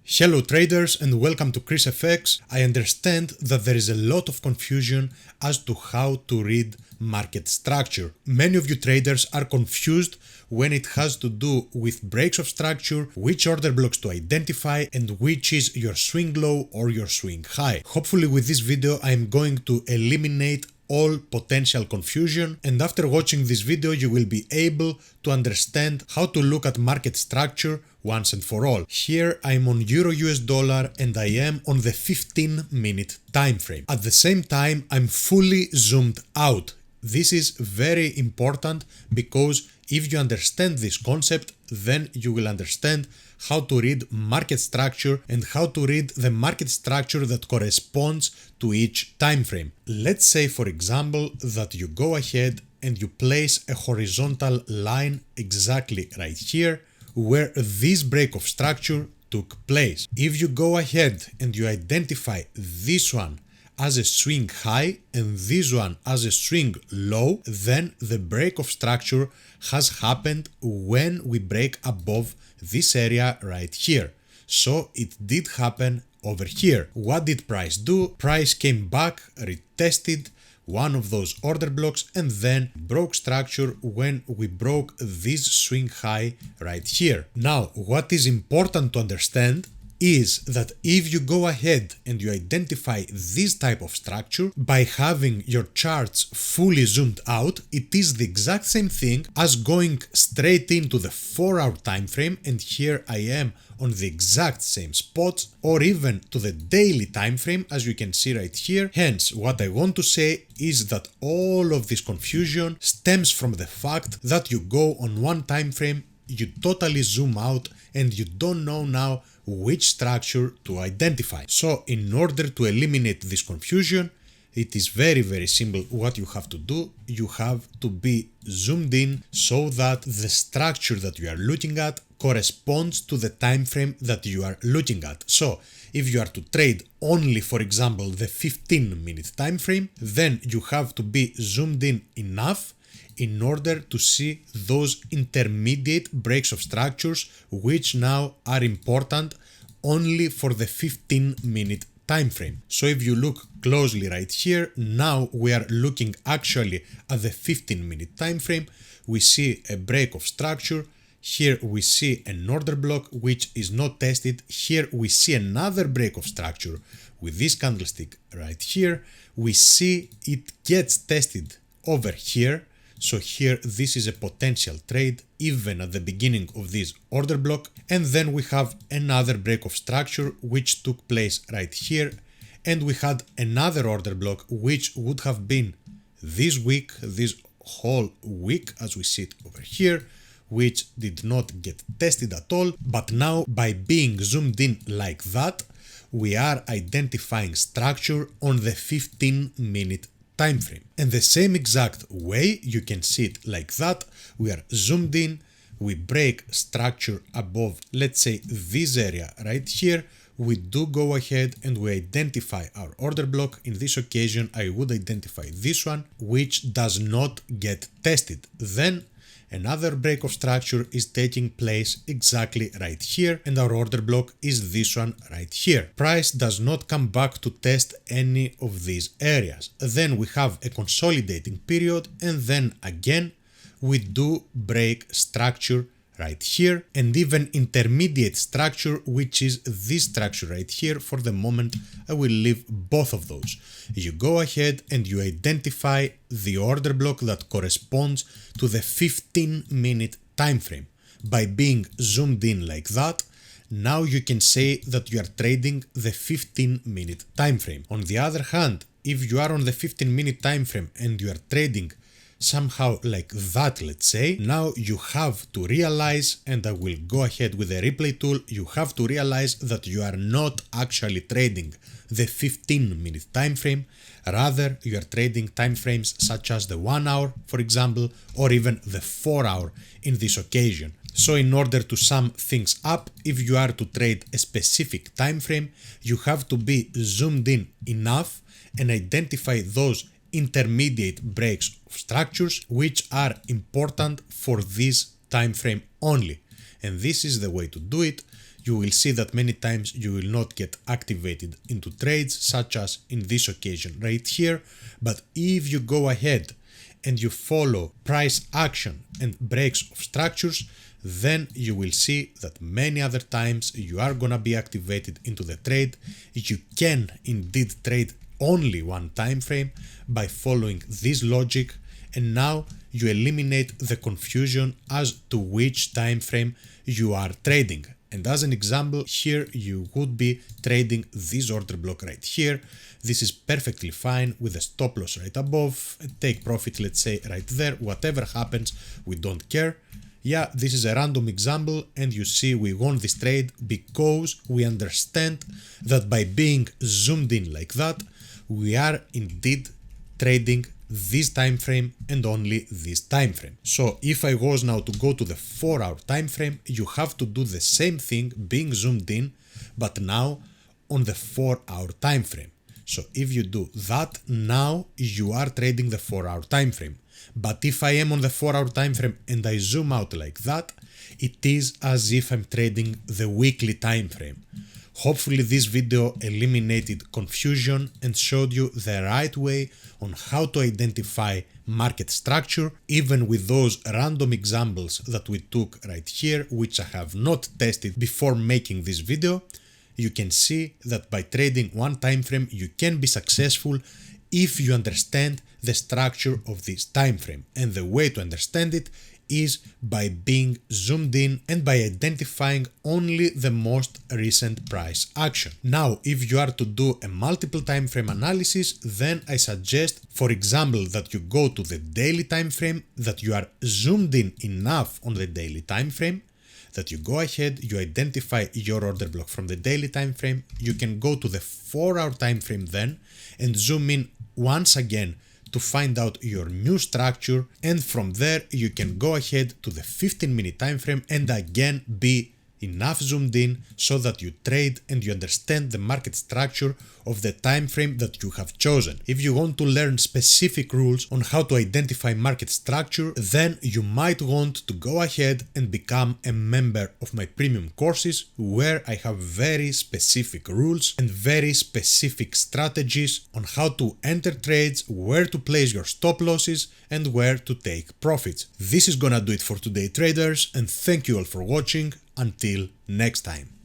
Hello traders and welcome to ChrisFX. I understand that there is a lot of confusion as to how to read market structure. Many of you traders are confused when it has to do with breaks of structure, which order blocks to identify, and which is your swing low or your swing high. Hopefully with this video I am going to eliminate all potential confusion, and after watching this video you will be able to understand how to look at market structure once and for all. Here I am on Euro US dollar and I am on the 15-minute time frame. At the same time I'm fully zoomed out. This is very important because if you understand this concept, then you will understand how to read market structure and how to read the market structure that corresponds to each time frame. Let's say, for example, that you go ahead and you place a horizontal line exactly right here where this break of structure took place. If you go ahead and you identify this one as a swing high and this one as a swing low, then the break of structure has happened when we break above this area right here. So it did happen over here. What did price do? Price came back, retested one of those order blocks and then broke structure when we broke this swing high right here. Now, what is important to understand is that if you go ahead and you identify this type of structure by having your charts fully zoomed out, it is the exact same thing as going straight into the 4-hour time frame, and here I am on the exact same spots, or even to the daily time frame as you can see right here. Hence, what I want to say is that all of this confusion stems from the fact that you go on one time frame, you totally zoom out and you don't know now which structure to identify. So in order to eliminate this confusion, it is very simple what you have to do. You have to be zoomed in so that the structure that you are looking at corresponds to the time frame that you are looking at. So if you are to trade only, for example, the 15-minute time frame, then you have to be zoomed in enough in order to see those intermediate breaks of structures, which now are important only for the 15-minute time frame. So if you look closely right here, now we are looking actually at the 15-minute time frame. We see a break of structure. Here we see an order block which is not tested. Here we see another break of structure with this candlestick right here. We see it gets tested over here. So here this is a potential trade even at the beginning of this order block, and then we have another break of structure which took place right here, and we had another order block which would have been this week, this whole week as we see it over here, which did not get tested at all. But now by being zoomed in like that, we are identifying structure on the 15-minute time frame. And the same exact way you can see it like that. We are zoomed in, we break structure above, let's say, this area right here. We do go ahead and we identify our order block. In this occasion I would identify this one, which does not get tested. Then another break of structure is taking place exactly right here, and our order block is this one right here. Price does not come back to test any of these areas. Then we have a consolidating period, and then again we do break structure right here, and even intermediate structure, which is this structure right here. For the moment I will leave both of those. You go ahead and you identify the order block that corresponds to the 15-minute time frame. By being zoomed in like that, now you can say that you are trading the 15-minute time frame. On the other hand, if you are on the 15-minute time frame and you are trading somehow like that, let's say, now you have to realize, and I will go ahead with the replay tool, you have to realize that you are not actually trading the 15-minute time frame. Rather, you are trading time frames such as the 1 hour, for example, or even the 4 hour in this occasion. So in order to sum things up, if you are to trade a specific time frame, you have to be zoomed in enough and identify those intermediate breaks of structures which are important for this time frame only. And this is the way to do it. you will see that many times you will not get activated into trades, such as in this occasion right here. But if you go ahead and you follow price action and breaks of structures, then you will see that many other times you are gonna be activated into the trade. You can indeed trade only one time frame by following this logic, and now you eliminate the confusion as to which time frame you are trading. And as an example, here you would be trading this order block right here. This is perfectly fine with a stop loss right above, take profit, let's say right there. Whatever happens, we don't care. Yeah, this is a random example, and you see we won this trade because we understand that by being zoomed in like that, we are indeed trading this time frame and only this time frame. So if I was now to go to the 4-hour time frame, you have to do the same thing being zoomed in, but now on the 4-hour time frame. So if you do that, now you are trading the 4-hour time frame. But if I am on the 4-hour time frame and I zoom out like that, it is as if I'm trading the weekly time frame. Hopefully this video eliminated confusion and showed you the right way on how to identify market structure, even with those random examples that we took right here, which I have not tested before making this video. You can see that by trading one time frame you can be successful if you understand the structure of this time frame, and the way to understand it is by being zoomed in and by identifying only the most recent price action. Now, if you are to do a multiple time frame analysis, then I suggest, for example, that you go to the daily time frame, that you are zoomed in enough on the daily time frame, that you go ahead, you identify your order block from the daily time frame. You can go to the 4-hour time frame then and zoom in once again to find out your new structure, and from there you can go ahead to the 15-minute time frame and again be enough zoomed in so that you trade and you understand the market structure of the time frame that you have chosen. If you want to learn specific rules on how to identify market structure, then you might want to go ahead and become a member of my premium courses, where I have very specific rules and very specific strategies on how to enter trades, where to place your stop losses and where to take profits. This is gonna do it for today, traders, and thank you all for watching. Until next time.